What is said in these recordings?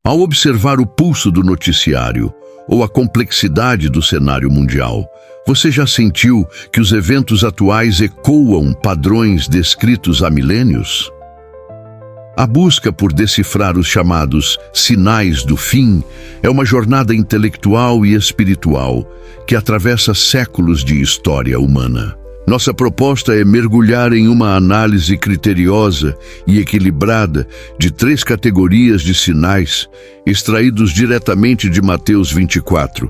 Ao observar o pulso do noticiário ou a complexidade do cenário mundial, você já sentiu que os eventos atuais ecoam padrões descritos há milênios? A busca por decifrar os chamados sinais do fim é uma jornada intelectual e espiritual que atravessa séculos de história humana. Nossa proposta é mergulhar em uma análise criteriosa e equilibrada de 3 categorias de sinais extraídos diretamente de Mateus 24,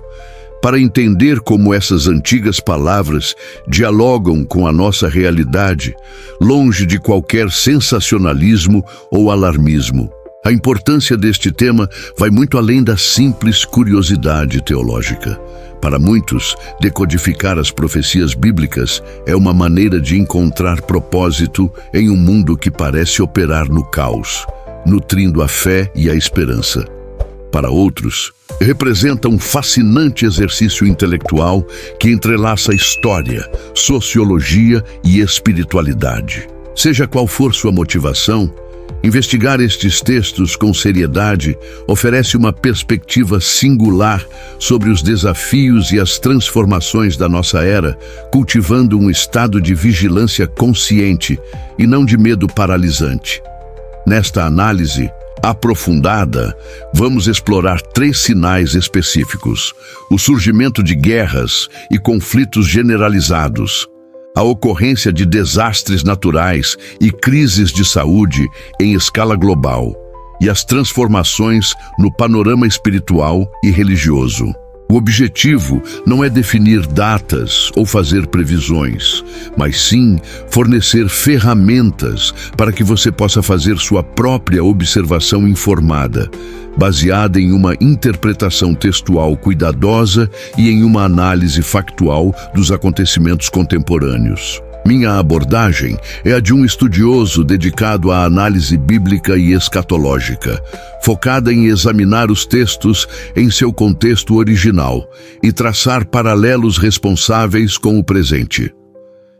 para entender como essas antigas palavras dialogam com a nossa realidade, longe de qualquer sensacionalismo ou alarmismo. A importância deste tema vai muito além da simples curiosidade teológica. Para muitos, decodificar as profecias bíblicas é uma maneira de encontrar propósito em um mundo que parece operar no caos, nutrindo a fé e a esperança. Para outros, representa um fascinante exercício intelectual que entrelaça história, sociologia e espiritualidade. Seja qual for sua motivação, investigar estes textos com seriedade oferece uma perspectiva singular sobre os desafios e as transformações da nossa era, cultivando um estado de vigilância consciente e não de medo paralisante. Nesta análise aprofundada, vamos explorar 3 sinais específicos: o surgimento de guerras e conflitos generalizados, a ocorrência de desastres naturais e crises de saúde em escala global, e as transformações no panorama espiritual e religioso. O objetivo não é definir datas ou fazer previsões, mas sim fornecer ferramentas para que você possa fazer sua própria observação informada, baseada em uma interpretação textual cuidadosa e em uma análise factual dos acontecimentos contemporâneos. Minha abordagem é a de um estudioso dedicado à análise bíblica e escatológica, focada em examinar os textos em seu contexto original e traçar paralelos responsáveis com o presente.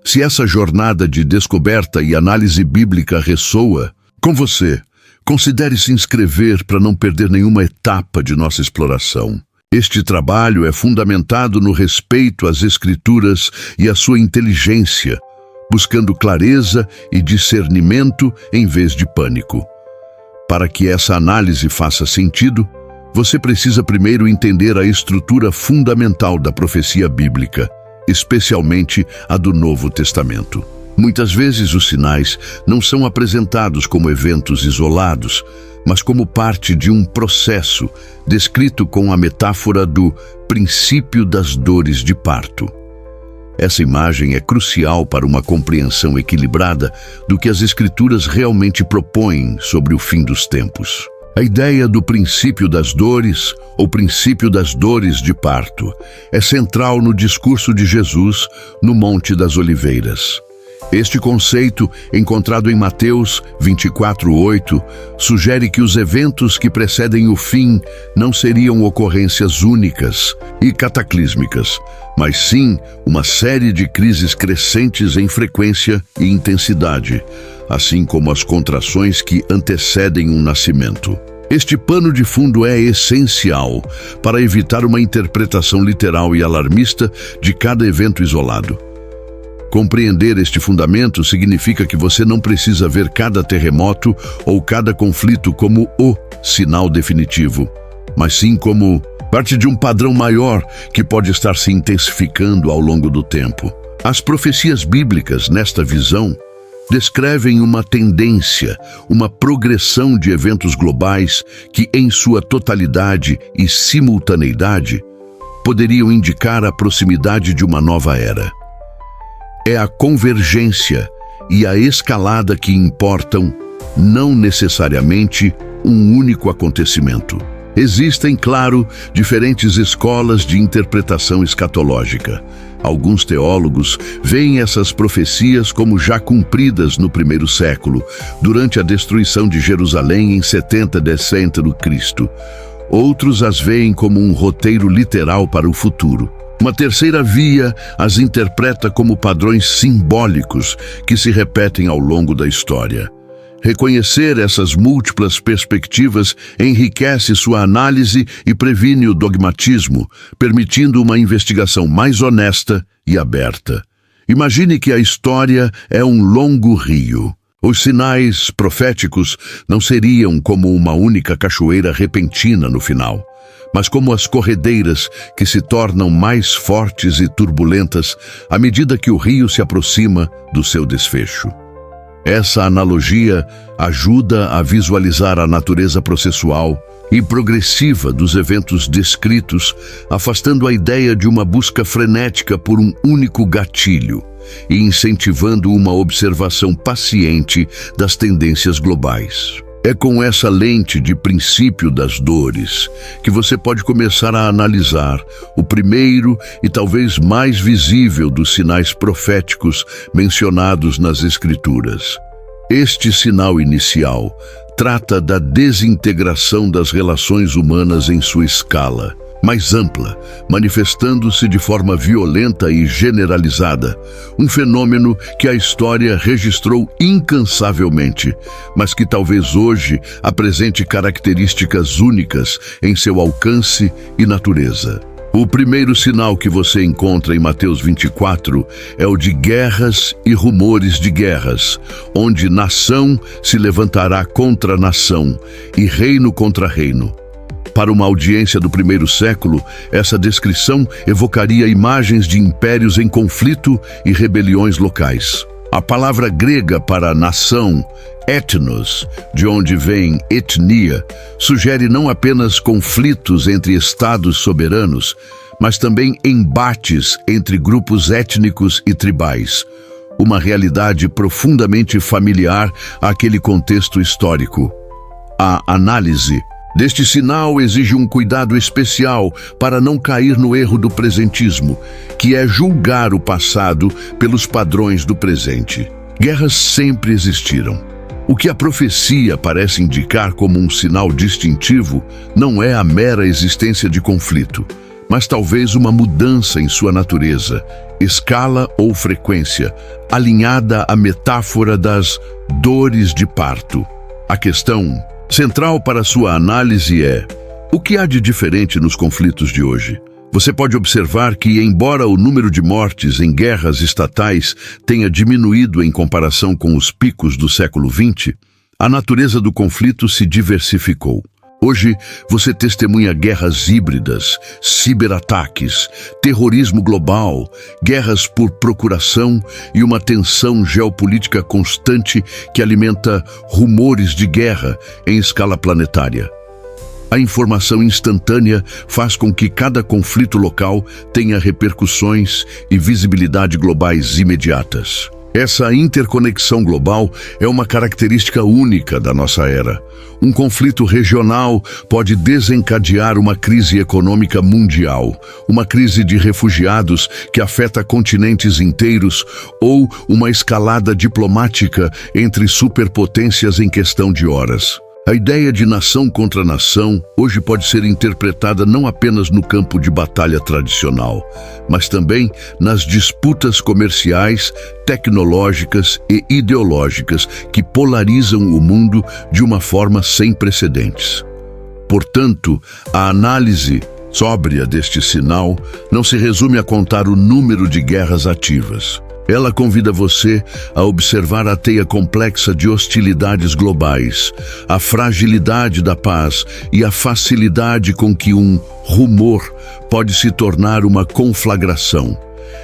Se essa jornada de descoberta e análise bíblica ressoa com você, considere se inscrever para não perder nenhuma etapa de nossa exploração. Este trabalho é fundamentado no respeito às Escrituras e à sua inteligência, buscando clareza e discernimento em vez de pânico. Para que essa análise faça sentido, você precisa primeiro entender a estrutura fundamental da profecia bíblica, especialmente a do Novo Testamento. Muitas vezes os sinais não são apresentados como eventos isolados, mas como parte de um processo descrito com a metáfora do princípio das dores de parto. Essa imagem é crucial para uma compreensão equilibrada do que as Escrituras realmente propõem sobre o fim dos tempos. A ideia do princípio das dores, ou princípio das dores de parto, é central no discurso de Jesus no Monte das Oliveiras. Este conceito, encontrado em Mateus 24:8, sugere que os eventos que precedem o fim não seriam ocorrências únicas e cataclísmicas, mas sim uma série de crises crescentes em frequência e intensidade, assim como as contrações que antecedem um nascimento. Este pano de fundo é essencial para evitar uma interpretação literal e alarmista de cada evento isolado. Compreender este fundamento significa que você não precisa ver cada terremoto ou cada conflito como o sinal definitivo, mas sim como parte de um padrão maior que pode estar se intensificando ao longo do tempo. As profecias bíblicas, nesta visão, descrevem uma tendência, uma progressão de eventos globais que, em sua totalidade e simultaneidade, poderiam indicar a proximidade de uma nova era. É a convergência e a escalada que importam, não necessariamente um único acontecimento. Existem, claro, diferentes escolas de interpretação escatológica. Alguns teólogos veem essas profecias como já cumpridas no primeiro século, durante a destruição de Jerusalém em 70 d.C. Outros as veem como um roteiro literal para o futuro. Uma terceira via as interpreta como padrões simbólicos que se repetem ao longo da história. Reconhecer essas múltiplas perspectivas enriquece sua análise e previne o dogmatismo, permitindo uma investigação mais honesta e aberta. Imagine que a história é um longo rio. Os sinais proféticos não seriam como uma única cachoeira repentina no final, mas como as corredeiras que se tornam mais fortes e turbulentas à medida que o rio se aproxima do seu desfecho. Essa analogia ajuda a visualizar a natureza processual e progressiva dos eventos descritos, afastando a ideia de uma busca frenética por um único gatilho e incentivando uma observação paciente das tendências globais. É com essa lente de princípio das dores que você pode começar a analisar o primeiro e talvez mais visível dos sinais proféticos mencionados nas Escrituras. Este sinal inicial trata da desintegração das relações humanas em sua escala mais ampla, manifestando-se de forma violenta e generalizada, um fenômeno que a história registrou incansavelmente, mas que talvez hoje apresente características únicas em seu alcance e natureza. O primeiro sinal que você encontra em Mateus 24 é o de guerras e rumores de guerras, onde nação se levantará contra nação e reino contra reino. Para uma audiência do primeiro século, essa descrição evocaria imagens de impérios em conflito e rebeliões locais. A palavra grega para nação, etnos, de onde vem etnia, sugere não apenas conflitos entre estados soberanos, mas também embates entre grupos étnicos e tribais, uma realidade profundamente familiar àquele contexto histórico. A análise deste sinal exige um cuidado especial para não cair no erro do presentismo, que é julgar o passado pelos padrões do presente. Guerras sempre existiram. O que a profecia parece indicar como um sinal distintivo não é a mera existência de conflito, mas talvez uma mudança em sua natureza, escala ou frequência, alinhada à metáfora das dores de parto. A questão central para sua análise é: o que há de diferente nos conflitos de hoje? Você pode observar que, embora o número de mortes em guerras estatais tenha diminuído em comparação com os picos do século XX, a natureza do conflito se diversificou. Hoje, você testemunha guerras híbridas, ciberataques, terrorismo global, guerras por procuração e uma tensão geopolítica constante que alimenta rumores de guerra em escala planetária. A informação instantânea faz com que cada conflito local tenha repercussões e visibilidade globais imediatas. Essa interconexão global é uma característica única da nossa era. Um conflito regional pode desencadear uma crise econômica mundial, uma crise de refugiados que afeta continentes inteiros ou uma escalada diplomática entre superpotências em questão de horas. A ideia de nação contra nação hoje pode ser interpretada não apenas no campo de batalha tradicional, mas também nas disputas comerciais, tecnológicas e ideológicas que polarizam o mundo de uma forma sem precedentes. Portanto, a análise sóbria deste sinal não se resume a contar o número de guerras ativas. Ela convida você a observar a teia complexa de hostilidades globais, a fragilidade da paz e a facilidade com que um rumor pode se tornar uma conflagração.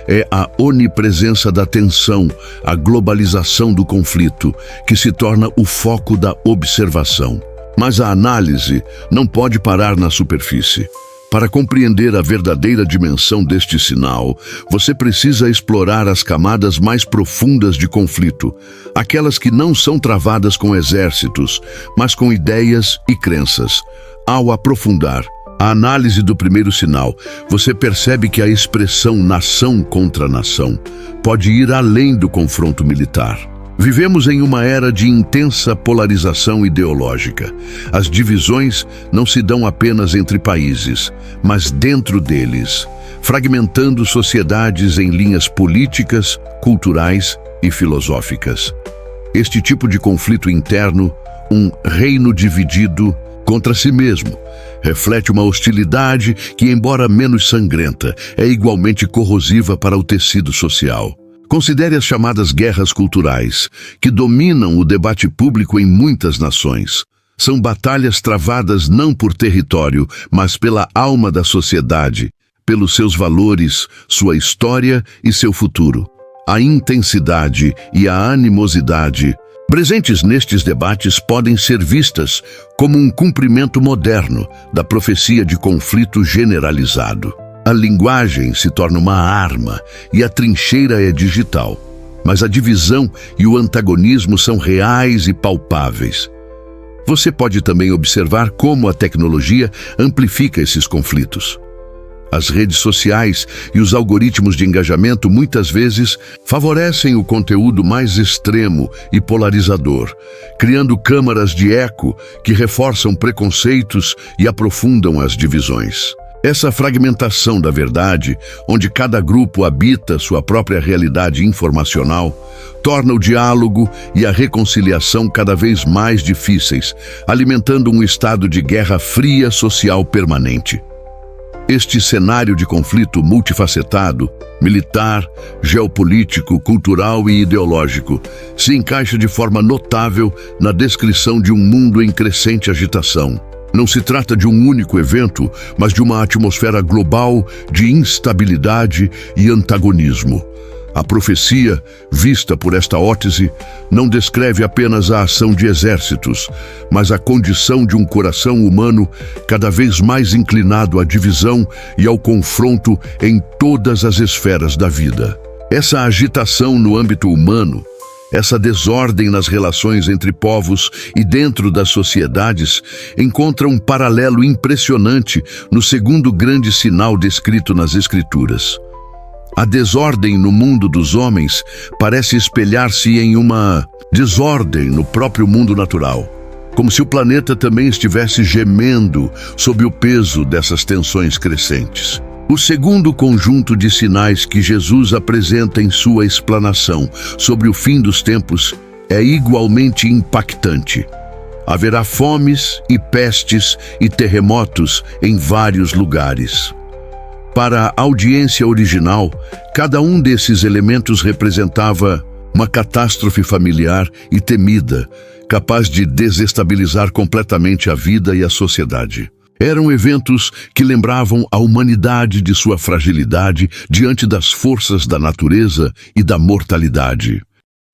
É a onipresença da tensão, a globalização do conflito, que se torna o foco da observação. Mas a análise não pode parar na superfície. Para compreender a verdadeira dimensão deste sinal, você precisa explorar as camadas mais profundas de conflito, aquelas que não são travadas com exércitos, mas com ideias e crenças. Ao aprofundar a análise do primeiro sinal, você percebe que a expressão nação contra nação pode ir além do confronto militar. Vivemos em uma era de intensa polarização ideológica. As divisões não se dão apenas entre países, mas dentro deles, fragmentando sociedades em linhas políticas, culturais e filosóficas. Este tipo de conflito interno, um reino dividido contra si mesmo, reflete uma hostilidade que, embora menos sangrenta, é igualmente corrosiva para o tecido social. Considere as chamadas guerras culturais, que dominam o debate público em muitas nações. São batalhas travadas não por território, mas pela alma da sociedade, pelos seus valores, sua história e seu futuro. A intensidade e a animosidade presentes nestes debates podem ser vistas como um cumprimento moderno da profecia de conflito generalizado. A linguagem se torna uma arma e a trincheira é digital, mas a divisão e o antagonismo são reais e palpáveis. Você pode também observar como a tecnologia amplifica esses conflitos. As redes sociais e os algoritmos de engajamento muitas vezes favorecem o conteúdo mais extremo e polarizador, criando câmaras de eco que reforçam preconceitos e aprofundam as divisões. Essa fragmentação da verdade, onde cada grupo habita sua própria realidade informacional, torna o diálogo e a reconciliação cada vez mais difíceis, alimentando um estado de guerra fria social permanente. Este cenário de conflito multifacetado, militar, geopolítico, cultural e ideológico, se encaixa de forma notável na descrição de um mundo em crescente agitação. Não se trata de um único evento, mas de uma atmosfera global de instabilidade e antagonismo. A profecia, vista por esta ótese, não descreve apenas a ação de exércitos, mas a condição de um coração humano cada vez mais inclinado à divisão e ao confronto em todas as esferas da vida. Essa agitação no âmbito humano, essa desordem nas relações entre povos e dentro das sociedades, encontra um paralelo impressionante no segundo grande sinal descrito nas Escrituras. A desordem no mundo dos homens parece espelhar-se em uma desordem no próprio mundo natural, como se o planeta também estivesse gemendo sob o peso dessas tensões crescentes. O segundo conjunto de sinais que Jesus apresenta em sua explanação sobre o fim dos tempos é igualmente impactante. Haverá fomes e pestes e terremotos em vários lugares. Para a audiência original, cada um desses elementos representava uma catástrofe familiar e temida, capaz de desestabilizar completamente a vida e a sociedade. Eram eventos que lembravam a humanidade de sua fragilidade diante das forças da natureza e da mortalidade.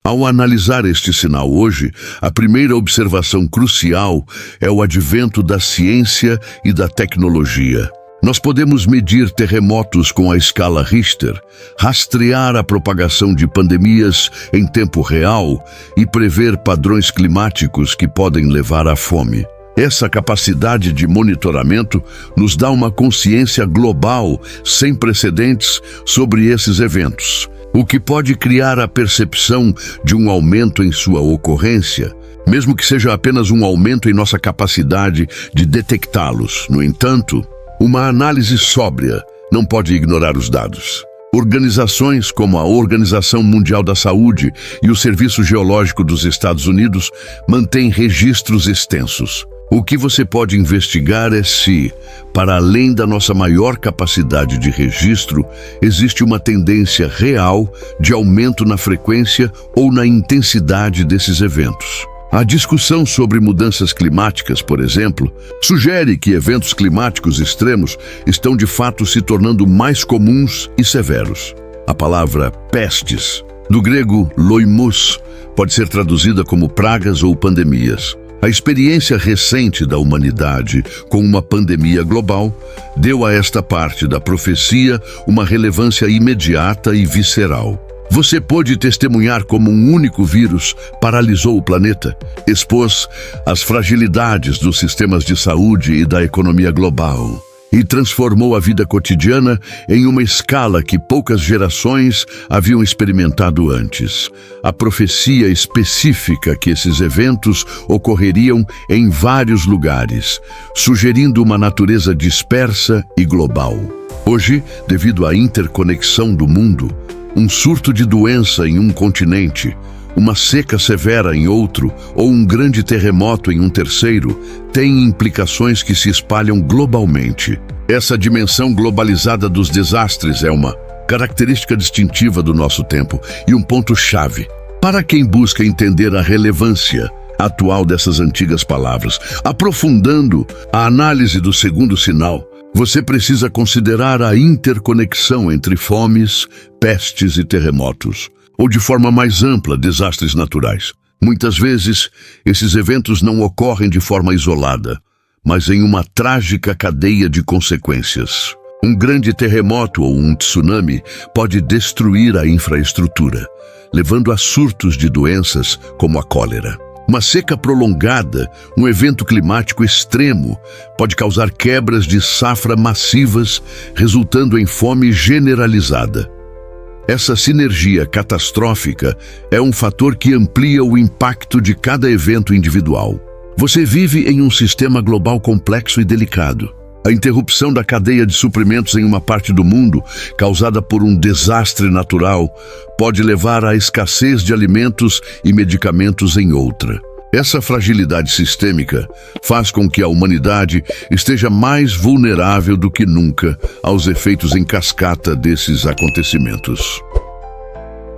Ao analisar este sinal hoje, a primeira observação crucial é o advento da ciência e da tecnologia. Nós podemos medir terremotos com a escala Richter, rastrear a propagação de pandemias em tempo real e prever padrões climáticos que podem levar à fome. Essa capacidade de monitoramento nos dá uma consciência global sem precedentes sobre esses eventos, o que pode criar a percepção de um aumento em sua ocorrência, mesmo que seja apenas um aumento em nossa capacidade de detectá-los. No entanto, uma análise sóbria não pode ignorar os dados. Organizações como a Organização Mundial da Saúde e o Serviço Geológico dos Estados Unidos mantêm registros extensos. O que você pode investigar é se, para além da nossa maior capacidade de registro, existe uma tendência real de aumento na frequência ou na intensidade desses eventos. A discussão sobre mudanças climáticas, por exemplo, sugere que eventos climáticos extremos estão de fato se tornando mais comuns e severos. A palavra pestes, do grego loimos, pode ser traduzida como pragas ou pandemias. A experiência recente da humanidade com uma pandemia global deu a esta parte da profecia uma relevância imediata e visceral. Você pôde testemunhar como um único vírus paralisou o planeta, expôs as fragilidades dos sistemas de saúde e da economia global e transformou a vida cotidiana em uma escala que poucas gerações haviam experimentado antes. A profecia específica que esses eventos ocorreriam em vários lugares, sugerindo uma natureza dispersa e global. Hoje, devido à interconexão do mundo, um surto de doença em um continente, uma seca severa em outro ou um grande terremoto em um terceiro têm implicações que se espalham globalmente. Essa dimensão globalizada dos desastres é uma característica distintiva do nosso tempo e um ponto-chave para quem busca entender a relevância atual dessas antigas palavras. Aprofundando a análise do segundo sinal, você precisa considerar a interconexão entre fomes, pestes e terremotos, ou de forma mais ampla, desastres naturais. Muitas vezes, esses eventos não ocorrem de forma isolada, mas em uma trágica cadeia de consequências. Um grande terremoto ou um tsunami pode destruir a infraestrutura, levando a surtos de doenças como a cólera. Uma seca prolongada, um evento climático extremo, pode causar quebras de safra massivas, resultando em fome generalizada. Essa sinergia catastrófica é um fator que amplia o impacto de cada evento individual. Você vive em um sistema global complexo e delicado. A interrupção da cadeia de suprimentos em uma parte do mundo, causada por um desastre natural, pode levar à escassez de alimentos e medicamentos em outra. Essa fragilidade sistêmica faz com que a humanidade esteja mais vulnerável do que nunca aos efeitos em cascata desses acontecimentos.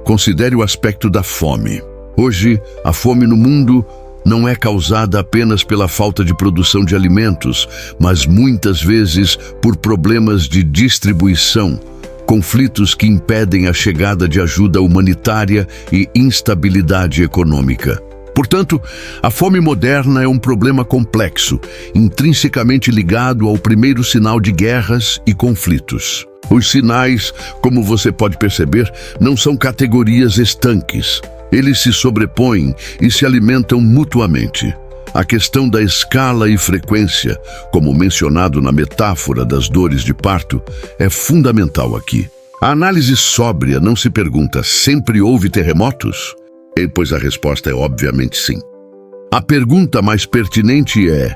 Considere o aspecto da fome. Hoje, a fome no mundo não é causada apenas pela falta de produção de alimentos, mas muitas vezes por problemas de distribuição, conflitos que impedem a chegada de ajuda humanitária e instabilidade econômica. Portanto, a fome moderna é um problema complexo, intrinsecamente ligado ao primeiro sinal de guerras e conflitos. Os sinais, como você pode perceber, não são categorias estanques. Eles se sobrepõem e se alimentam mutuamente. A questão da escala e frequência, como mencionado na metáfora das dores de parto, é fundamental aqui. A análise sóbria não se pergunta: sempre houve terremotos? Pois a resposta é obviamente sim. A pergunta mais pertinente é: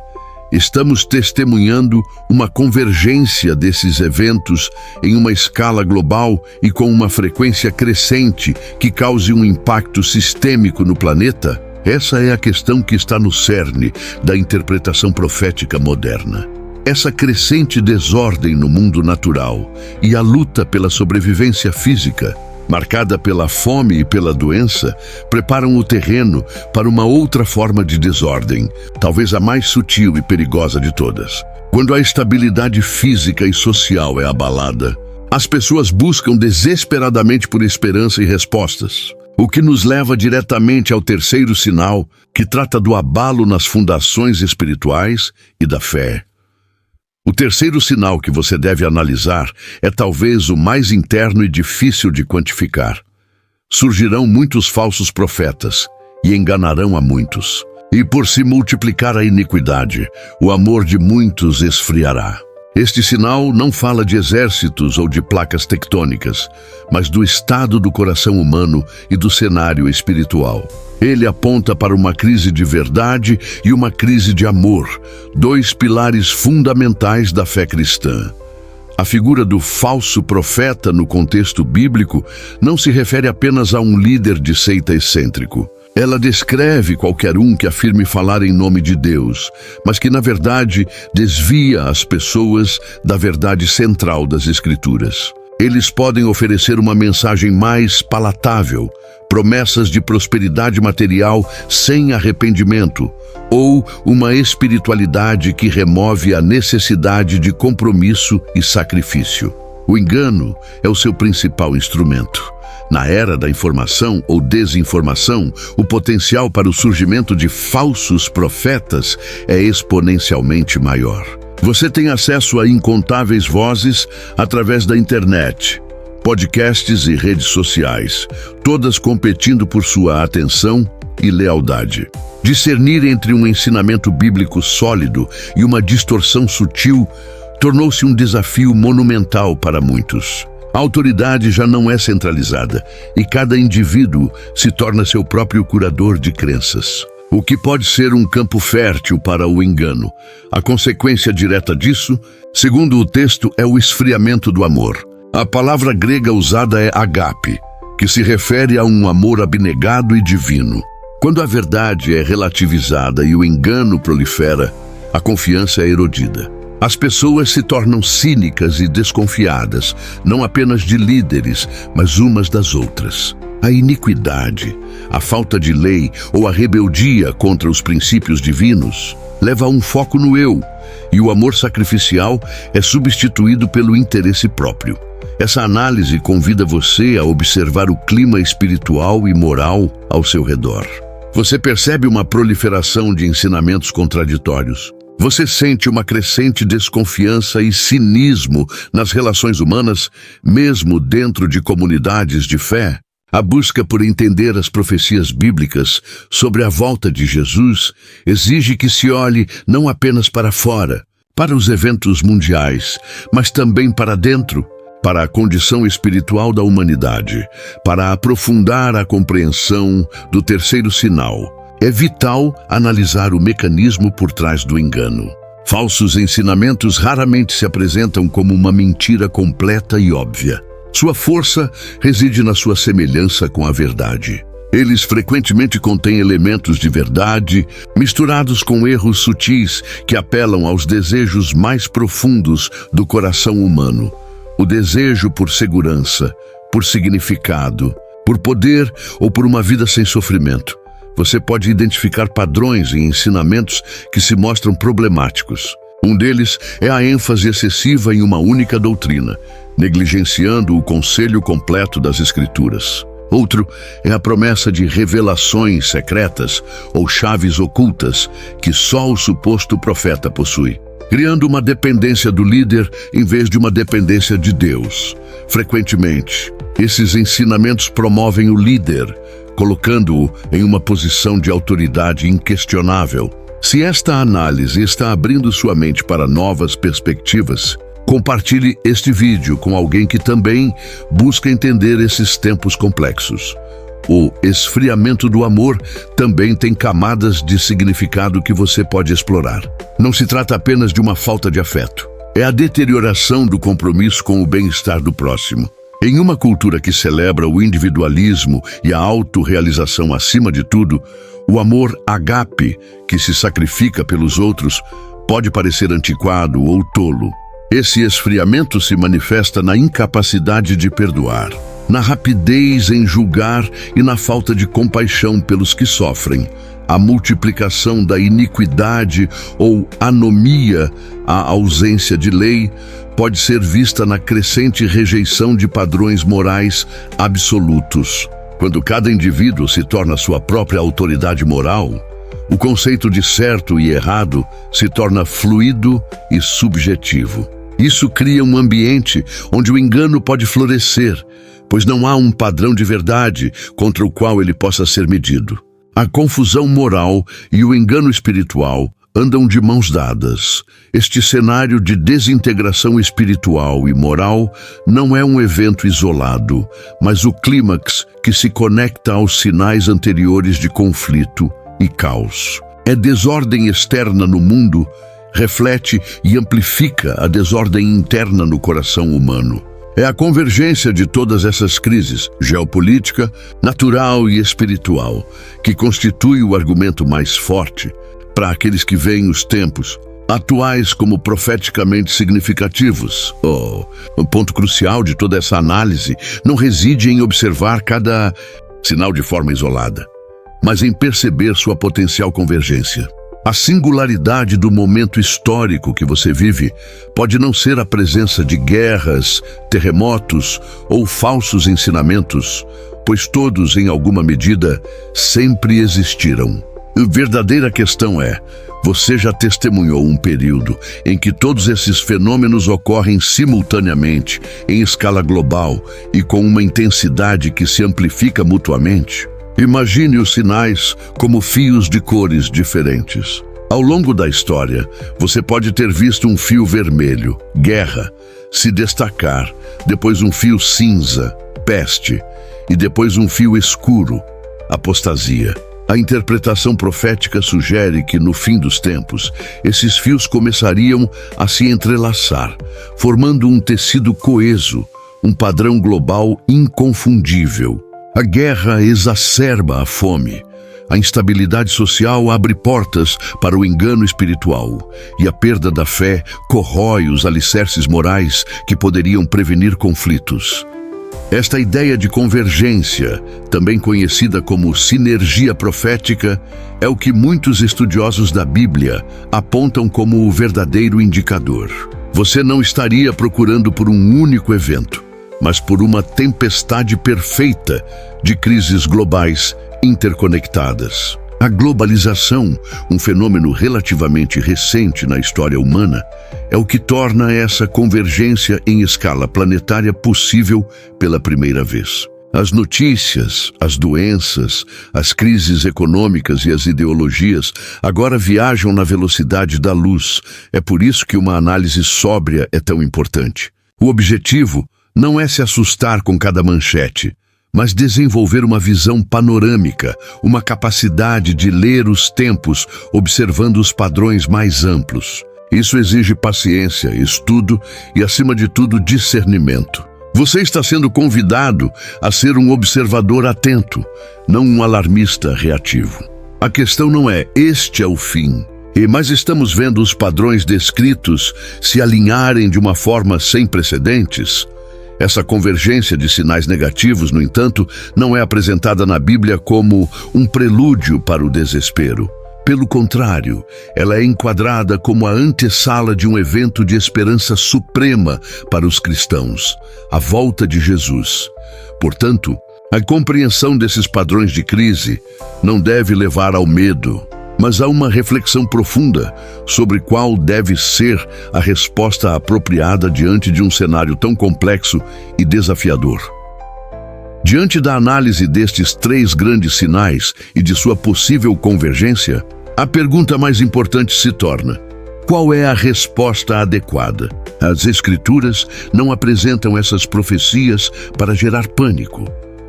estamos testemunhando uma convergência desses eventos em uma escala global e com uma frequência crescente que cause um impacto sistêmico no planeta? Essa é a questão que está no cerne da interpretação profética moderna. Essa crescente desordem no mundo natural e a luta pela sobrevivência física, marcada pela fome e pela doença, preparam o terreno para uma outra forma de desordem, talvez a mais sutil e perigosa de todas. Quando a estabilidade física e social é abalada, as pessoas buscam desesperadamente por esperança e respostas, o que nos leva diretamente ao terceiro sinal, que trata do abalo nas fundações espirituais e da fé. O terceiro sinal que você deve analisar é talvez o mais interno e difícil de quantificar. Surgirão muitos falsos profetas e enganarão a muitos. E por se multiplicar a iniquidade, o amor de muitos esfriará. Este sinal não fala de exércitos ou de placas tectônicas, mas do estado do coração humano e do cenário espiritual. Ele aponta para uma crise de verdade e uma crise de amor, dois pilares fundamentais da fé cristã. A figura do falso profeta no contexto bíblico não se refere apenas a um líder de seita excêntrico. Ela descreve qualquer um que afirme falar em nome de Deus, mas que, na verdade, desvia as pessoas da verdade central das Escrituras. Eles podem oferecer uma mensagem mais palatável, promessas de prosperidade material sem arrependimento, ou uma espiritualidade que remove a necessidade de compromisso e sacrifício. O engano é o seu principal instrumento. Na era da informação ou desinformação, o potencial para o surgimento de falsos profetas é exponencialmente maior. Você tem acesso a incontáveis vozes através da internet, podcasts e redes sociais, todas competindo por sua atenção e lealdade. Discernir entre um ensinamento bíblico sólido e uma distorção sutil tornou-se um desafio monumental para muitos. A autoridade já não é centralizada e cada indivíduo se torna seu próprio curador de crenças, o que pode ser um campo fértil para o engano. A consequência direta disso, segundo o texto, é o esfriamento do amor. A palavra grega usada é agape, que se refere a um amor abnegado e divino. Quando a verdade é relativizada e o engano prolifera, a confiança é erodida. As pessoas se tornam cínicas e desconfiadas, não apenas de líderes, mas umas das outras. A iniquidade, a falta de lei ou a rebeldia contra os princípios divinos leva a um foco no eu, e o amor sacrificial é substituído pelo interesse próprio. Essa análise convida você a observar o clima espiritual e moral ao seu redor. Você percebe uma proliferação de ensinamentos contraditórios. Você sente uma crescente desconfiança e cinismo nas relações humanas, mesmo dentro de comunidades de fé. A busca por entender as profecias bíblicas sobre a volta de Jesus exige que se olhe não apenas para fora, para os eventos mundiais, mas também para dentro, para a condição espiritual da humanidade, para aprofundar a compreensão do terceiro sinal. É vital analisar o mecanismo por trás do engano. Falsos ensinamentos raramente se apresentam como uma mentira completa e óbvia. Sua força reside na sua semelhança com a verdade. Eles frequentemente contêm elementos de verdade, misturados com erros sutis que apelam aos desejos mais profundos do coração humano. O desejo por segurança, por significado, por poder ou por uma vida sem sofrimento. Você pode identificar padrões em ensinamentos que se mostram problemáticos. Um deles é a ênfase excessiva em uma única doutrina, negligenciando o conselho completo das Escrituras. Outro é a promessa de revelações secretas ou chaves ocultas que só o suposto profeta possui, criando uma dependência do líder em vez de uma dependência de Deus. Frequentemente, esses ensinamentos promovem o líder, colocando-o em uma posição de autoridade inquestionável. Se esta análise está abrindo sua mente para novas perspectivas, compartilhe este vídeo com alguém que também busca entender esses tempos complexos. O esfriamento do amor também tem camadas de significado que você pode explorar. Não se trata apenas de uma falta de afeto. É a deterioração do compromisso com o bem-estar do próximo. Em uma cultura que celebra o individualismo e a autorrealização acima de tudo, o amor ágape, que se sacrifica pelos outros, pode parecer antiquado ou tolo. Esse esfriamento se manifesta na incapacidade de perdoar, na rapidez em julgar e na falta de compaixão pelos que sofrem. A multiplicação da iniquidade ou anomia, a ausência de lei, pode ser vista na crescente rejeição de padrões morais absolutos. Quando cada indivíduo se torna sua própria autoridade moral, o conceito de certo e errado se torna fluido e subjetivo. Isso cria um ambiente onde o engano pode florescer, pois não há um padrão de verdade contra o qual ele possa ser medido. A confusão moral e o engano espiritual andam de mãos dadas. Este cenário de desintegração espiritual e moral não é um evento isolado, mas o clímax que se conecta aos sinais anteriores de conflito e caos. É desordem externa no mundo, reflete e amplifica a desordem interna no coração humano. É a convergência de todas essas crises, geopolítica, natural e espiritual, que constitui o argumento mais forte para aqueles que veem os tempos atuais como profeticamente significativos. O ponto crucial de toda essa análise não reside em observar cada sinal de forma isolada, mas em perceber sua potencial convergência. A singularidade do momento histórico que você vive pode não ser a presença de guerras, terremotos ou falsos ensinamentos, pois todos, em alguma medida, sempre existiram. A verdadeira questão é: você já testemunhou um período em que todos esses fenômenos ocorrem simultaneamente, em escala global e com uma intensidade que se amplifica mutuamente? Imagine os sinais como fios de cores diferentes. Ao longo da história, você pode ter visto um fio vermelho, guerra, se destacar, depois um fio cinza, peste, e depois um fio escuro, apostasia. A interpretação profética sugere que, no fim dos tempos, esses fios começariam a se entrelaçar, formando um tecido coeso, um padrão global inconfundível. A guerra exacerba a fome. A instabilidade social abre portas para o engano espiritual, e a perda da fé corrói os alicerces morais que poderiam prevenir conflitos. Esta ideia de convergência, também conhecida como sinergia profética, é o que muitos estudiosos da Bíblia apontam como o verdadeiro indicador. Você não estaria procurando por um único evento, mas por uma tempestade perfeita de crises globais interconectadas. A globalização, um fenômeno relativamente recente na história humana, é o que torna essa convergência em escala planetária possível pela primeira vez. As notícias, as doenças, as crises econômicas e as ideologias agora viajam na velocidade da luz. É por isso que uma análise sóbria é tão importante. O objetivo não é se assustar com cada manchete, mas desenvolver uma visão panorâmica, uma capacidade de ler os tempos, observando os padrões mais amplos. Isso exige paciência, estudo e, acima de tudo, discernimento. Você está sendo convidado a ser um observador atento, não um alarmista reativo. A questão não é "este é o fim", mas estamos vendo os padrões descritos se alinharem de uma forma sem precedentes. Essa convergência de sinais negativos, no entanto, não é apresentada na Bíblia como um prelúdio para o desespero. Pelo contrário, ela é enquadrada como a antessala de um evento de esperança suprema para os cristãos, a volta de Jesus. Portanto, a compreensão desses padrões de crise não deve levar ao medo, mas a uma reflexão profunda sobre qual deve ser a resposta apropriada diante de um cenário tão complexo e desafiador. Diante da análise destes 3 grandes sinais e de sua possível convergência, a pergunta mais importante se torna: qual é a resposta adequada? As Escrituras não apresentam essas profecias para gerar pânico,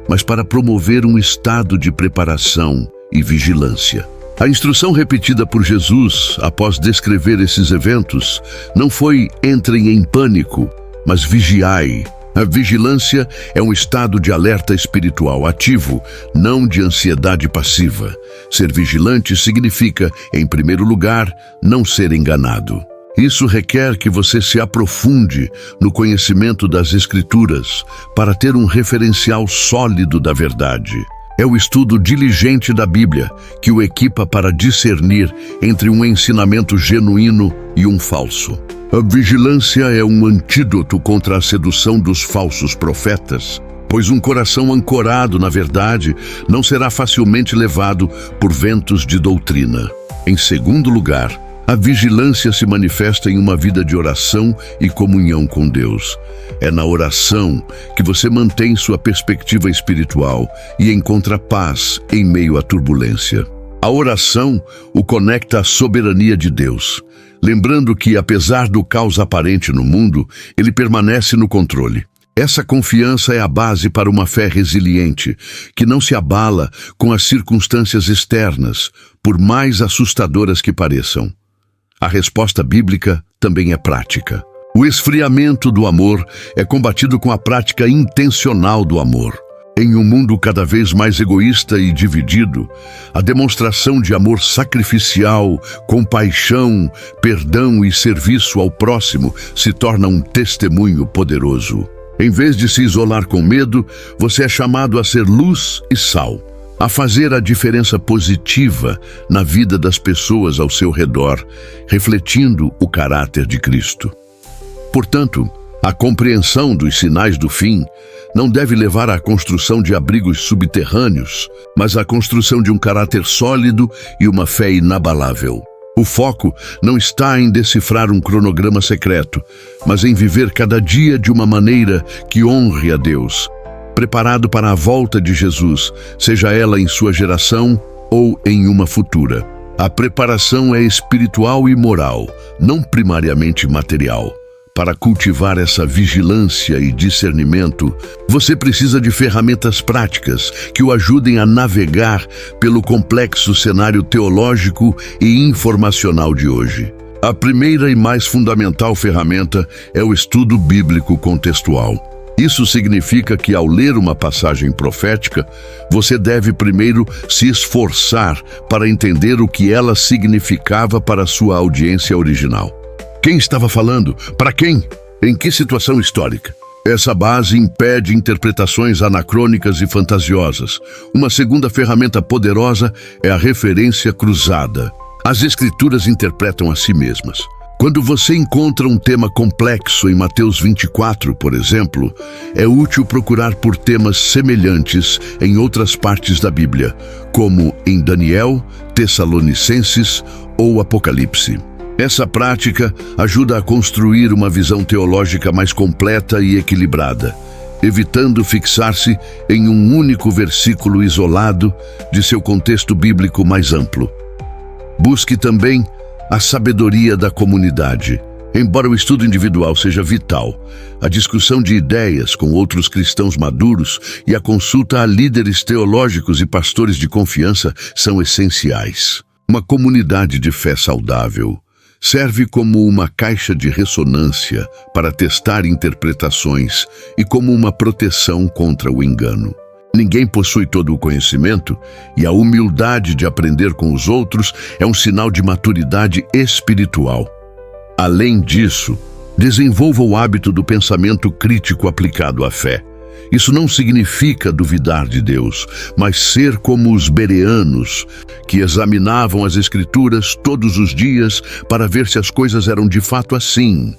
mas para promover um estado de preparação e vigilância. A instrução repetida por Jesus, após descrever esses eventos, não foi "entrem em pânico", mas "vigiai". A vigilância é um estado de alerta espiritual ativo, não de ansiedade passiva. Ser vigilante significa, em primeiro lugar, não ser enganado. Isso requer que você se aprofunde no conhecimento das Escrituras para ter um referencial sólido da verdade. É o estudo diligente da Bíblia que o equipa para discernir entre um ensinamento genuíno e um falso. A vigilância é um antídoto contra a sedução dos falsos profetas, pois um coração ancorado na verdade não será facilmente levado por ventos de doutrina. Em segundo lugar, a vigilância se manifesta em uma vida de oração e comunhão com Deus. É na oração que você mantém sua perspectiva espiritual e encontra paz em meio à turbulência. A oração o conecta à soberania de Deus, lembrando que, apesar do caos aparente no mundo, Ele permanece no controle. Essa confiança é a base para uma fé resiliente, que não se abala com as circunstâncias externas, por mais assustadoras que pareçam. A resposta bíblica também é prática. O esfriamento do amor é combatido com a prática intencional do amor. Em um mundo cada vez mais egoísta e dividido, a demonstração de amor sacrificial, compaixão, perdão e serviço ao próximo se torna um testemunho poderoso. Em vez de se isolar com medo, você é chamado a ser luz e sal, a fazer a diferença positiva na vida das pessoas ao seu redor, refletindo o caráter de Cristo. Portanto, a compreensão dos sinais do fim não deve levar à construção de abrigos subterrâneos, mas à construção de um caráter sólido e uma fé inabalável. O foco não está em decifrar um cronograma secreto, mas em viver cada dia de uma maneira que honre a Deus, preparado para a volta de Jesus, seja ela em sua geração ou em uma futura. A preparação é espiritual e moral, não primariamente material. Para cultivar essa vigilância e discernimento, você precisa de ferramentas práticas que o ajudem a navegar pelo complexo cenário teológico e informacional de hoje. A primeira e mais fundamental ferramenta é o estudo bíblico contextual. Isso significa que, ao ler uma passagem profética, você deve primeiro se esforçar para entender o que ela significava para a sua audiência original. Quem estava falando? Para quem? Em que situação histórica? Essa base impede interpretações anacrônicas e fantasiosas. Uma segunda ferramenta poderosa é a referência cruzada. As Escrituras interpretam a si mesmas. Quando você encontra um tema complexo em Mateus 24, por exemplo, é útil procurar por temas semelhantes em outras partes da Bíblia, como em Daniel, Tessalonicenses ou Apocalipse. Essa prática ajuda a construir uma visão teológica mais completa e equilibrada, evitando fixar-se em um único versículo isolado de seu contexto bíblico mais amplo. Busque também a sabedoria da comunidade. Embora o estudo individual seja vital, a discussão de ideias com outros cristãos maduros e a consulta a líderes teológicos e pastores de confiança são essenciais. Uma comunidade de fé saudável serve como uma caixa de ressonância para testar interpretações e como uma proteção contra o engano. Ninguém possui todo o conhecimento, e a humildade de aprender com os outros é um sinal de maturidade espiritual. Além disso, desenvolva o hábito do pensamento crítico aplicado à fé. Isso não significa duvidar de Deus, mas ser como os bereanos, que examinavam as Escrituras todos os dias para ver se as coisas eram de fato assim.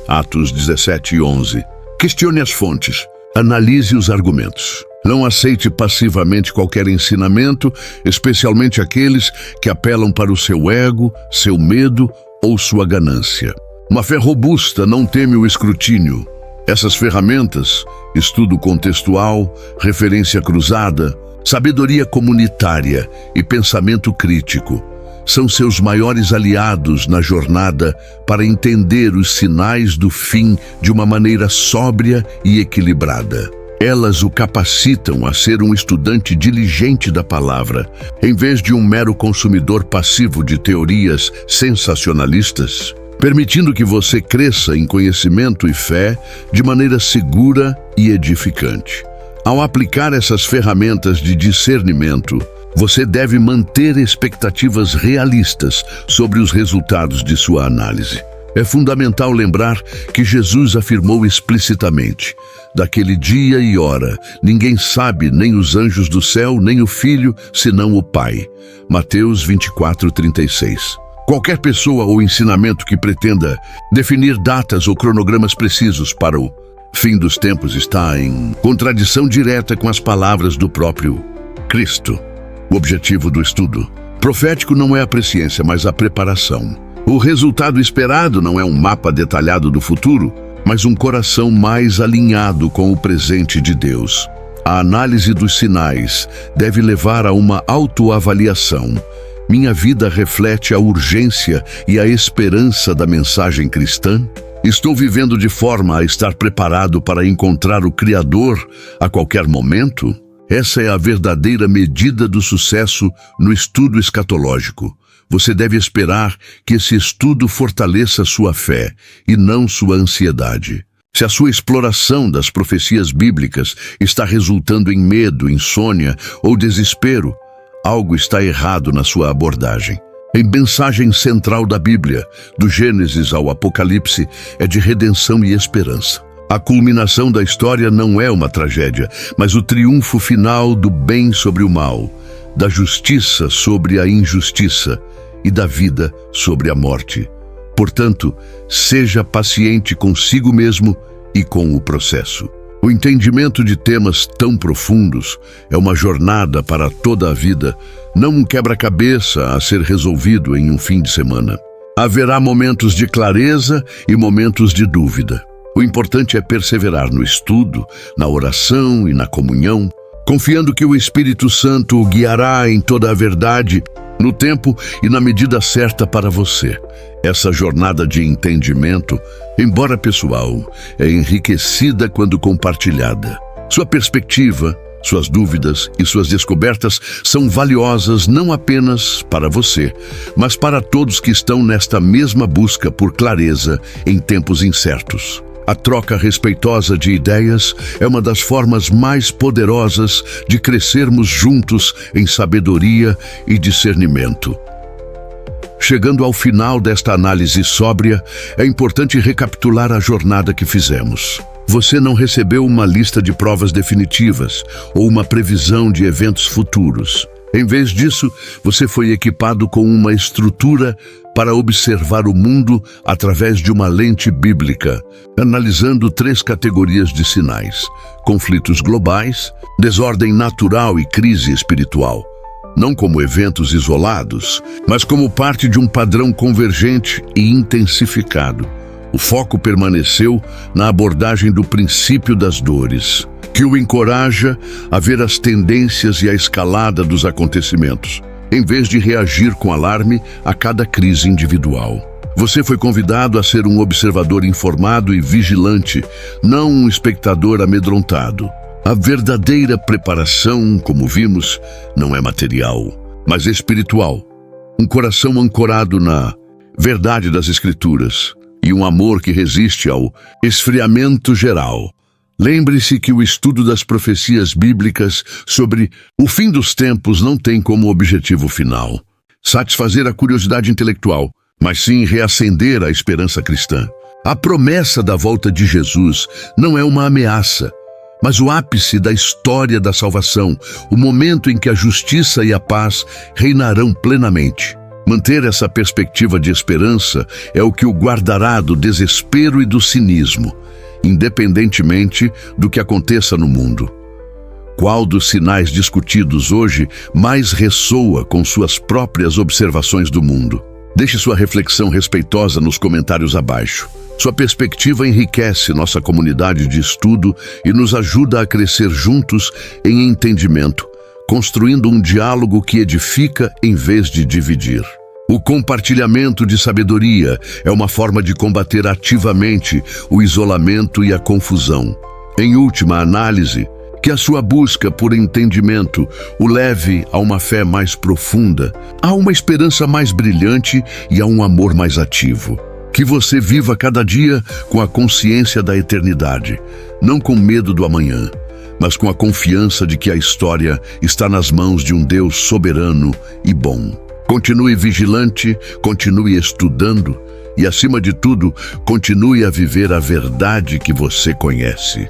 Atos 17:11. Questione as fontes, analise os argumentos. Não aceite passivamente qualquer ensinamento, especialmente aqueles que apelam para o seu ego, seu medo ou sua ganância. Uma fé robusta não teme o escrutínio. Essas ferramentas, estudo contextual, referência cruzada, sabedoria comunitária e pensamento crítico, são seus maiores aliados na jornada para entender os sinais do fim de uma maneira sóbria e equilibrada. Elas o capacitam a ser um estudante diligente da palavra, em vez de um mero consumidor passivo de teorias sensacionalistas, permitindo que você cresça em conhecimento e fé de maneira segura e edificante. Ao aplicar essas ferramentas de discernimento, você deve manter expectativas realistas sobre os resultados de sua análise. É fundamental lembrar que Jesus afirmou explicitamente: daquele dia e hora, ninguém sabe, nem os anjos do céu, nem o Filho, senão o Pai. Mateus 24:36. Qualquer pessoa ou ensinamento que pretenda definir datas ou cronogramas precisos para o fim dos tempos está em contradição direta com as palavras do próprio Cristo. O objetivo do estudo profético não é a presciência, mas a preparação. O resultado esperado não é um mapa detalhado do futuro, mas um coração mais alinhado com o presente de Deus. A análise dos sinais deve levar a uma autoavaliação. Minha vida reflete a urgência e a esperança da mensagem cristã? Estou vivendo de forma a estar preparado para encontrar o Criador a qualquer momento? Essa é a verdadeira medida do sucesso no estudo escatológico. Você deve esperar que esse estudo fortaleça sua fé e não sua ansiedade. Se a sua exploração das profecias bíblicas está resultando em medo, insônia ou desespero, algo está errado na sua abordagem. A mensagem central da Bíblia, do Gênesis ao Apocalipse, é de redenção e esperança. A culminação da história não é uma tragédia, mas o triunfo final do bem sobre o mal, da justiça sobre a injustiça e da vida sobre a morte. Portanto, seja paciente consigo mesmo e com o processo. O entendimento de temas tão profundos é uma jornada para toda a vida, não um quebra-cabeça a ser resolvido em um fim de semana. Haverá momentos de clareza e momentos de dúvida. O importante é perseverar no estudo, na oração e na comunhão, confiando que o Espírito Santo o guiará em toda a verdade, no tempo e na medida certa para você. Essa jornada de entendimento, embora pessoal, é enriquecida quando compartilhada. Sua perspectiva, suas dúvidas e suas descobertas são valiosas não apenas para você, mas para todos que estão nesta mesma busca por clareza em tempos incertos. A troca respeitosa de ideias é uma das formas mais poderosas de crescermos juntos em sabedoria e discernimento. Chegando ao final desta análise sóbria, é importante recapitular a jornada que fizemos. Você não recebeu uma lista de provas definitivas ou uma previsão de eventos futuros. Em vez disso, você foi equipado com uma estrutura para observar o mundo através de uma lente bíblica, analisando 3 categorias de sinais: conflitos globais, desordem natural e crise espiritual. Não como eventos isolados, mas como parte de um padrão convergente e intensificado. O foco permaneceu na abordagem do princípio das dores, que o encoraja a ver as tendências e a escalada dos acontecimentos, em vez de reagir com alarme a cada crise individual. Você foi convidado a ser um observador informado e vigilante, não um espectador amedrontado. A verdadeira preparação, como vimos, não é material, mas espiritual. Um coração ancorado na verdade das Escrituras e um amor que resiste ao esfriamento geral. Lembre-se que o estudo das profecias bíblicas sobre o fim dos tempos não tem como objetivo final satisfazer a curiosidade intelectual, mas sim reacender a esperança cristã. A promessa da volta de Jesus não é uma ameaça, mas o ápice da história da salvação, o momento em que a justiça e a paz reinarão plenamente. Manter essa perspectiva de esperança é o que o guardará do desespero e do cinismo, independentemente do que aconteça no mundo. Qual dos sinais discutidos hoje mais ressoa com suas próprias observações do mundo? Deixe sua reflexão respeitosa nos comentários abaixo. Sua perspectiva enriquece nossa comunidade de estudo e nos ajuda a crescer juntos em entendimento, construindo um diálogo que edifica em vez de dividir. O compartilhamento de sabedoria é uma forma de combater ativamente o isolamento e a confusão. Em última análise, que a sua busca por entendimento o leve a uma fé mais profunda, a uma esperança mais brilhante e a um amor mais ativo. Que você viva cada dia com a consciência da eternidade, não com medo do amanhã, mas com a confiança de que a história está nas mãos de um Deus soberano e bom. Continue vigilante, continue estudando e, acima de tudo, continue a viver a verdade que você conhece.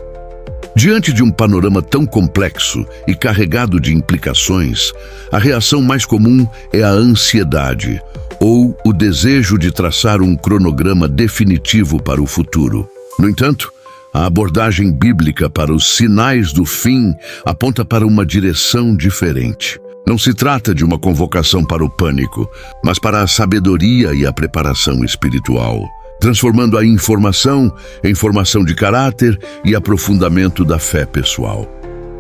Diante de um panorama tão complexo e carregado de implicações, a reação mais comum é a ansiedade, ou o desejo de traçar um cronograma definitivo para o futuro. No entanto, a abordagem bíblica para os sinais do fim aponta para uma direção diferente. Não se trata de uma convocação para o pânico, mas para a sabedoria e a preparação espiritual, transformando a informação em formação de caráter e aprofundamento da fé pessoal.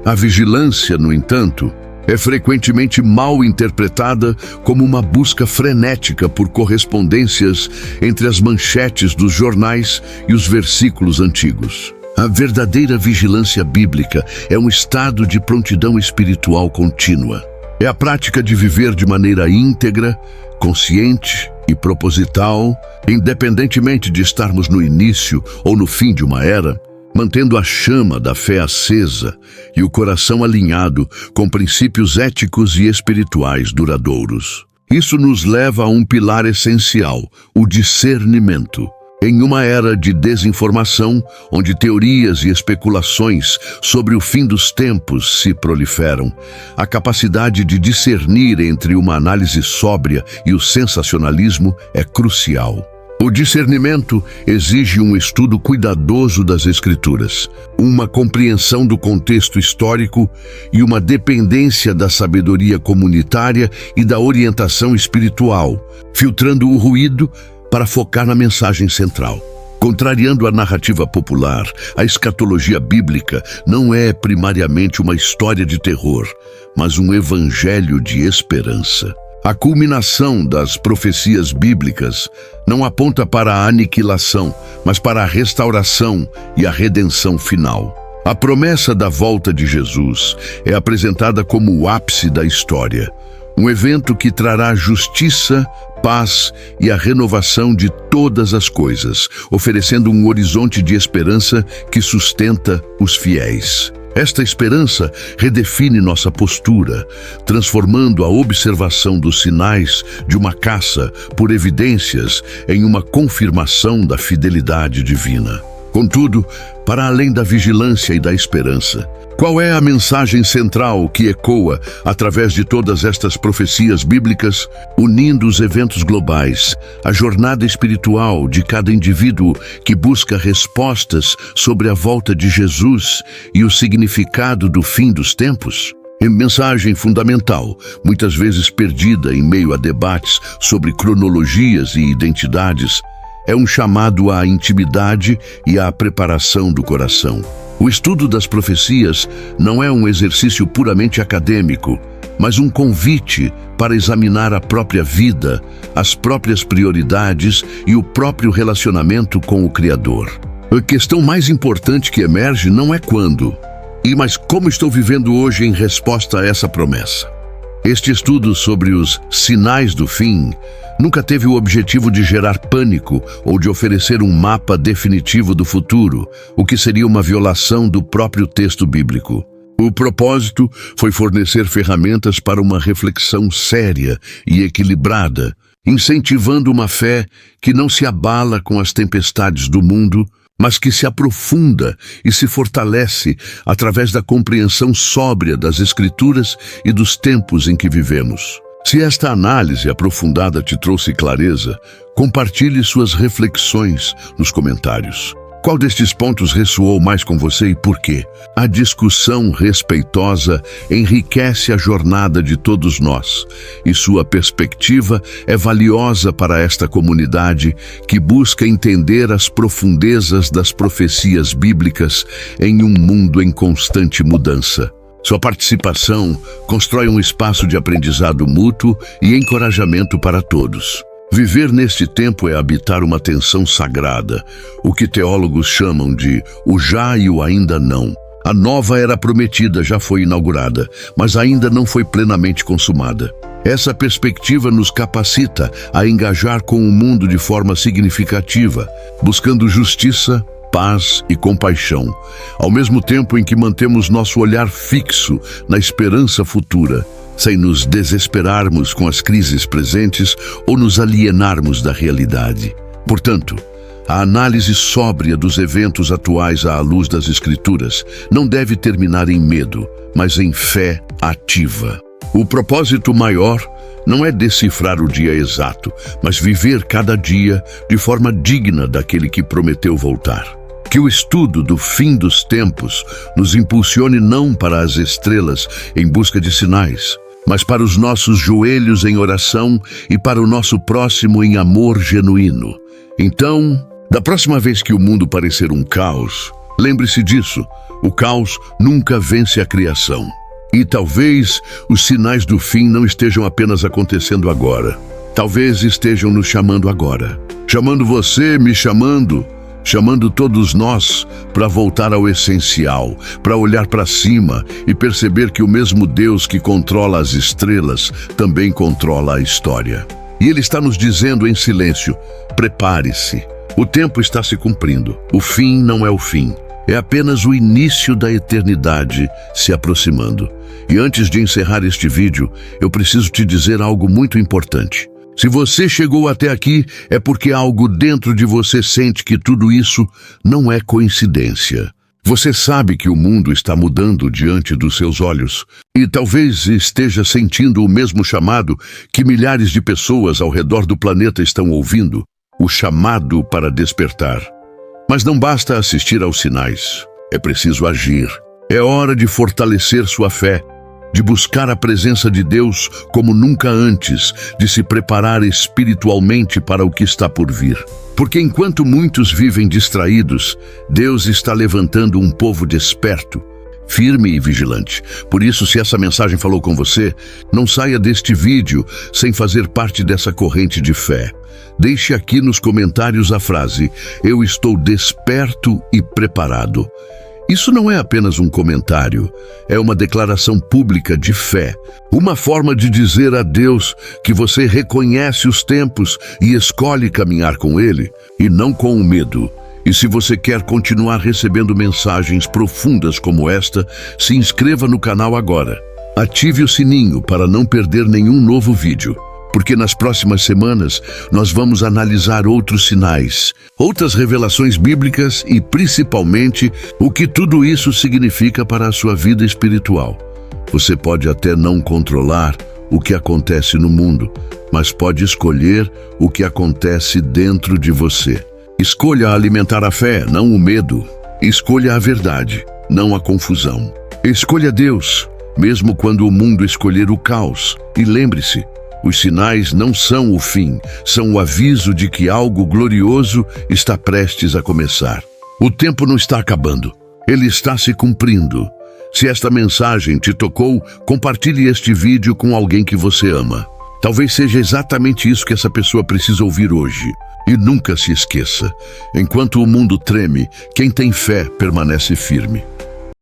A vigilância, no entanto, é frequentemente mal interpretada como uma busca frenética por correspondências entre as manchetes dos jornais e os versículos antigos. A verdadeira vigilância bíblica é um estado de prontidão espiritual contínua. É a prática de viver de maneira íntegra, consciente e proposital, independentemente de estarmos no início ou no fim de uma era, mantendo a chama da fé acesa e o coração alinhado com princípios éticos e espirituais duradouros. Isso nos leva a um pilar essencial, o discernimento. Em uma era de desinformação, onde teorias e especulações sobre o fim dos tempos se proliferam, a capacidade de discernir entre uma análise sóbria e o sensacionalismo é crucial. O discernimento exige um estudo cuidadoso das Escrituras, uma compreensão do contexto histórico e uma dependência da sabedoria comunitária e da orientação espiritual, filtrando o ruído para focar na mensagem central. Contrariando a narrativa popular, a escatologia bíblica não é primariamente uma história de terror, mas um evangelho de esperança. A culminação das profecias bíblicas não aponta para a aniquilação, mas para a restauração e a redenção final. A promessa da volta de Jesus é apresentada como o ápice da história, Um evento que trará justiça, paz e a renovação de todas as coisas, oferecendo um horizonte de esperança que sustenta os fiéis. Esta esperança redefine nossa postura, transformando a observação dos sinais de uma caça por evidências em uma confirmação da fidelidade divina. Contudo, para além da vigilância e da esperança, qual é a mensagem central que ecoa através de todas estas profecias bíblicas, unindo os eventos globais, a jornada espiritual de cada indivíduo que busca respostas sobre a volta de Jesus e o significado do fim dos tempos? Mensagem fundamental, muitas vezes perdida em meio a debates sobre cronologias e identidades, é um chamado à intimidade e à preparação do coração. O estudo das profecias não é um exercício puramente acadêmico, mas um convite para examinar a própria vida, as próprias prioridades e o próprio relacionamento com o Criador. A questão mais importante que emerge não é quando, mas como estou vivendo hoje em resposta a essa promessa. Este estudo sobre os sinais do fim nunca teve o objetivo de gerar pânico ou de oferecer um mapa definitivo do futuro, o que seria uma violação do próprio texto bíblico. O propósito foi fornecer ferramentas para uma reflexão séria e equilibrada, incentivando uma fé que não se abala com as tempestades do mundo, mas que se aprofunda e se fortalece através da compreensão sóbria das Escrituras e dos tempos em que vivemos. Se esta análise aprofundada te trouxe clareza, compartilhe suas reflexões nos comentários. Qual destes pontos ressoou mais com você e por quê? A discussão respeitosa enriquece a jornada de todos nós, e sua perspectiva é valiosa para esta comunidade que busca entender as profundezas das profecias bíblicas em um mundo em constante mudança. Sua participação constrói um espaço de aprendizado mútuo e encorajamento para todos. Viver neste tempo é habitar uma tensão sagrada, o que teólogos chamam de o já e o ainda não. A nova era prometida já foi inaugurada, mas ainda não foi plenamente consumada. Essa perspectiva nos capacita a engajar com o mundo de forma significativa, buscando justiça, paz e compaixão, ao mesmo tempo em que mantemos nosso olhar fixo na esperança futura, sem nos desesperarmos com as crises presentes ou nos alienarmos da realidade. Portanto, a análise sóbria dos eventos atuais à luz das Escrituras não deve terminar em medo, mas em fé ativa. O propósito maior não é decifrar o dia exato, mas viver cada dia de forma digna daquele que prometeu voltar. Que o estudo do fim dos tempos nos impulsione não para as estrelas em busca de sinais, mas para os nossos joelhos em oração e para o nosso próximo em amor genuíno. Então, da próxima vez que o mundo parecer um caos, lembre-se disso: o caos nunca vence a criação. E talvez os sinais do fim não estejam apenas acontecendo agora. Talvez estejam nos chamando agora. Chamando você, me chamando todos nós para voltar ao essencial, para olhar para cima e perceber que o mesmo Deus que controla as estrelas também controla a história. E Ele está nos dizendo em silêncio: prepare-se. O tempo está se cumprindo. O fim não é o fim. É apenas o início da eternidade se aproximando. E antes de encerrar este vídeo, eu preciso te dizer algo muito importante. Se você chegou até aqui, é porque algo dentro de você sente que tudo isso não é coincidência. Você sabe que o mundo está mudando diante dos seus olhos e talvez esteja sentindo o mesmo chamado que milhares de pessoas ao redor do planeta estão ouvindo, o chamado para despertar. Mas não basta assistir aos sinais, é preciso agir. É hora de fortalecer sua fé, de buscar a presença de Deus como nunca antes, de se preparar espiritualmente para o que está por vir. Porque enquanto muitos vivem distraídos, Deus está levantando um povo desperto, firme e vigilante. Por isso, se essa mensagem falou com você, não saia deste vídeo sem fazer parte dessa corrente de fé. Deixe aqui nos comentários a frase: eu estou desperto e preparado. Isso não é apenas um comentário, é uma declaração pública de fé, uma forma de dizer a Deus que você reconhece os tempos e escolhe caminhar com Ele, e não com o medo. E se você quer continuar recebendo mensagens profundas como esta, se inscreva no canal agora. Ative o sininho para não perder nenhum novo vídeo, porque nas próximas semanas nós vamos analisar outros sinais, outras revelações bíblicas e, principalmente, o que tudo isso significa para a sua vida espiritual. Você pode até não controlar o que acontece no mundo, mas pode escolher o que acontece dentro de você. Escolha alimentar a fé, não o medo. Escolha a verdade, não a confusão. Escolha Deus, mesmo quando o mundo escolher o caos. E lembre-se, os sinais não são o fim, são o aviso de que algo glorioso está prestes a começar. O tempo não está acabando, ele está se cumprindo. Se esta mensagem te tocou, compartilhe este vídeo com alguém que você ama. Talvez seja exatamente isso que essa pessoa precisa ouvir hoje. E nunca se esqueça, enquanto o mundo treme, quem tem fé permanece firme.